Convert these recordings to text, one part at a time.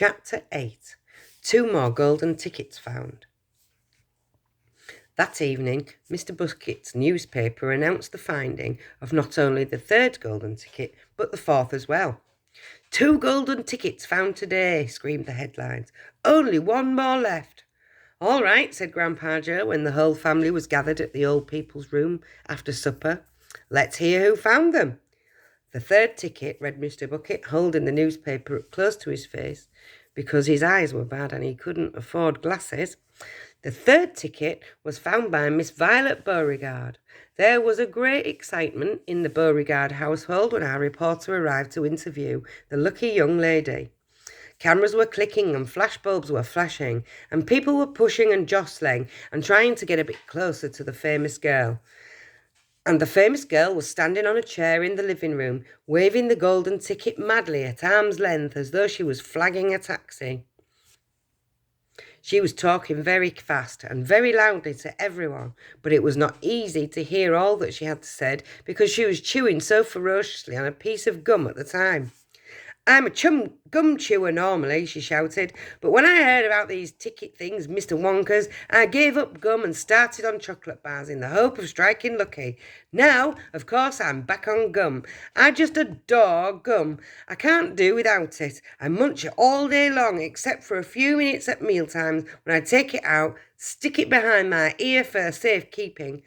Chapter 8. 2 more golden tickets found. That evening, Mr. Bucket's newspaper announced the finding of not only the 3rd golden ticket, but the 4th as well. 2 golden tickets found today, screamed the headlines. Only 1 more left. All right, said Grandpa Joe when the whole family was gathered at the old people's room after supper. Let's hear who found them. The 3rd ticket, read Mr. Bucket, holding the newspaper up close to his face because his eyes were bad and he couldn't afford glasses. The 3rd ticket was found by Miss Violet Beauregard. There was a great excitement in the Beauregard household when our reporter arrived to interview the lucky young lady. Cameras were clicking and flashbulbs were flashing, and people were pushing and jostling and trying to get a bit closer to the famous girl. And the famous girl was standing on a chair in the living room, waving the golden ticket madly at arm's length as though she was flagging a taxi. She was talking very fast and very loudly to everyone, but it was not easy to hear all that she had said because she was chewing so ferociously on a piece of gum at the time. I'm a gum chewer normally, she shouted, but when I heard about these ticket things, Mr. Wonka's, I gave up gum and started on chocolate bars in the hope of striking lucky. Now, of course, I'm back on gum. I just adore gum. I can't do without it. I munch it all day long, except for a few minutes at mealtimes when I take it out, stick it behind my ear for safekeeping.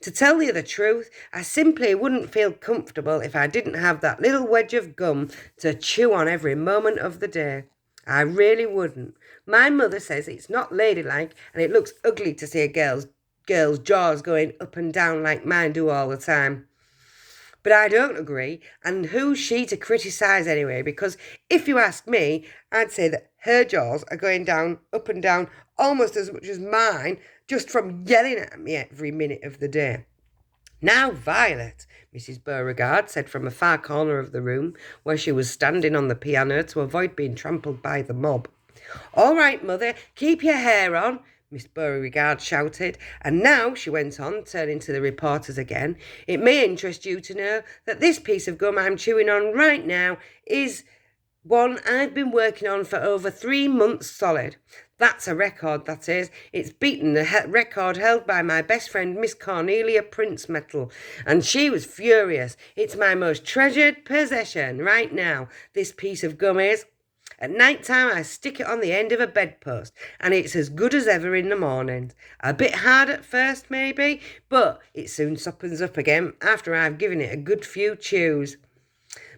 To tell you the truth, I simply wouldn't feel comfortable if I didn't have that little wedge of gum to chew on every moment of the day. I really wouldn't. My mother says it's not ladylike and it looks ugly to see a girl's jaws going up and down like mine do all the time. But I don't agree, and who's she to criticise anyway? Because if you ask me, I'd say that her jaws are going down, up and down, almost as much as mine, just from yelling at me every minute of the day. Now, Violet, Mrs. Beauregard said from a far corner of the room, where she was standing on the piano to avoid being trampled by the mob. All right, Mother, keep your hair on, Miss Beauregard shouted. And now, she went on, turning to the reporters again, it may interest you to know that this piece of gum I'm chewing on right now is one I've been working on for over 3 months solid. That's a record, that is. It's beaten the record held by my best friend, Miss Cornelia Princemetal, and she was furious. It's my most treasured possession right now, this piece of gum is. At night time, I stick it on the end of a bedpost, and it's as good as ever in the mornings. A bit hard at first, maybe, but it soon softens up again after I've given it a good few chews.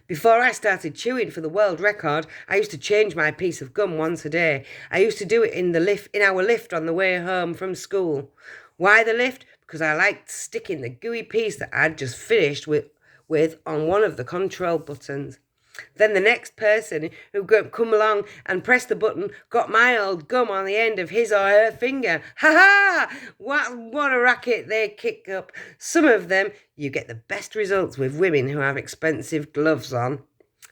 Before I started chewing for the world record, I used to change my piece of gum once a day. I used to do it in our lift on the way home from school. Why the lift? Because I liked sticking the gooey piece that I'd just finished with on one of the control buttons. Then the next person who come along and pressed the button got my old gum on the end of his or her finger. Ha ha! What a racket they kick up. Some of them, you get the best results with women who have expensive gloves on.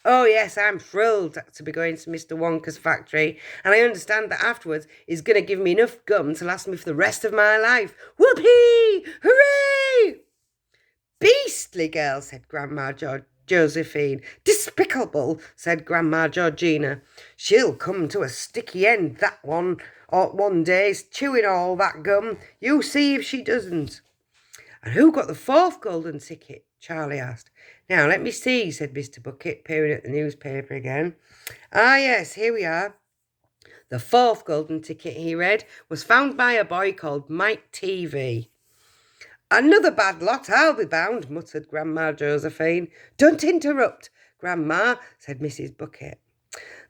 Oh yes, I'm thrilled to be going to Mr. Wonka's factory, and I understand that afterwards he's going to give me enough gum to last me for the rest of my life. Whoopee! Hooray! Beastly girl, said Grandma Josephine. Despicable, said Grandma Georgina. She'll come to a sticky end, that one day, chewing all that gum. You see if she doesn't. And who got the 4th golden ticket? Charlie asked. Now, let me see, said Mr. Bucket, peering at the newspaper again. Ah, yes, here we are. The 4th golden ticket, he read, was found by a boy called Mike TV. Another bad lot, I'll be bound, muttered Grandma Josephine. Don't interrupt, Grandma, said Mrs. Bucket.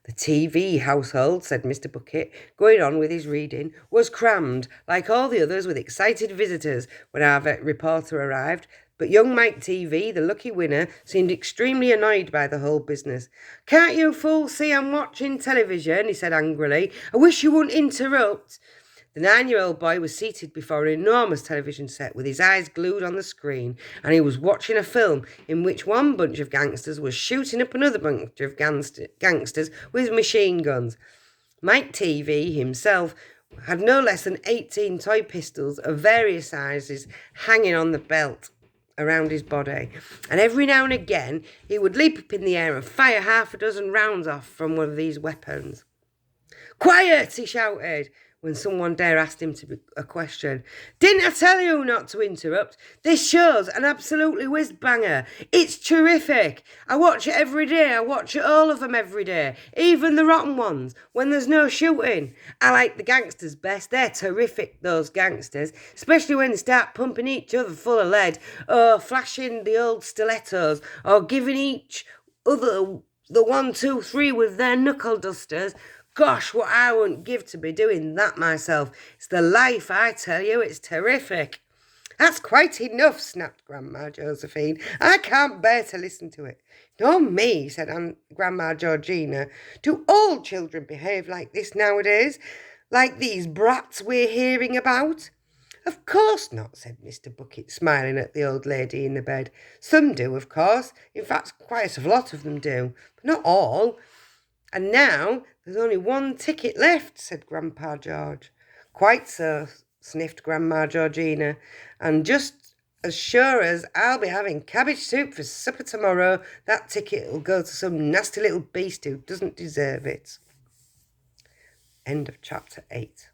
The TV household, said Mr. Bucket, going on with his reading, was crammed, like all the others, with excited visitors when our reporter arrived. But young Mike TV, the lucky winner, seemed extremely annoyed by the whole business. Can't you fools see I'm watching television? He said angrily. I wish you wouldn't interrupt. The 9-year-old boy was seated before an enormous television set with his eyes glued on the screen, and he was watching a film in which one bunch of gangsters was shooting up another bunch of gangsters with machine guns. Mike TV himself had no less than 18 toy pistols of various sizes hanging on the belt around his body, and every now and again he would leap up in the air and fire half a dozen rounds off from one of these weapons. Quiet, he shouted, when someone dare asked him a question. Didn't I tell you not to interrupt? This show's an absolutely whiz-banger. It's terrific. I watch it every day. I watch it all of them every day, even the rotten ones, when there's no shooting. I like the gangsters best. They're terrific, those gangsters, especially when they start pumping each other full of lead, or flashing the old stilettos, or giving each other the 1, 2, 3 with their knuckle dusters. Gosh, what I wouldn't give to be doing that myself. It's the life, I tell you. It's terrific. That's quite enough, snapped Grandma Josephine. I can't bear to listen to it. Nor me, said Grandma Georgina. Do all children behave like this nowadays? Like these brats we're hearing about? Of course not, said Mr. Bucket, smiling at the old lady in the bed. Some do, of course. In fact, quite a lot of them do, but not all. And now there's only one ticket left, said Grandpa George. Quite so, sniffed Grandma Georgina. And just as sure as I'll be having cabbage soup for supper tomorrow, that ticket will go to some nasty little beast who doesn't deserve it. End of chapter 8.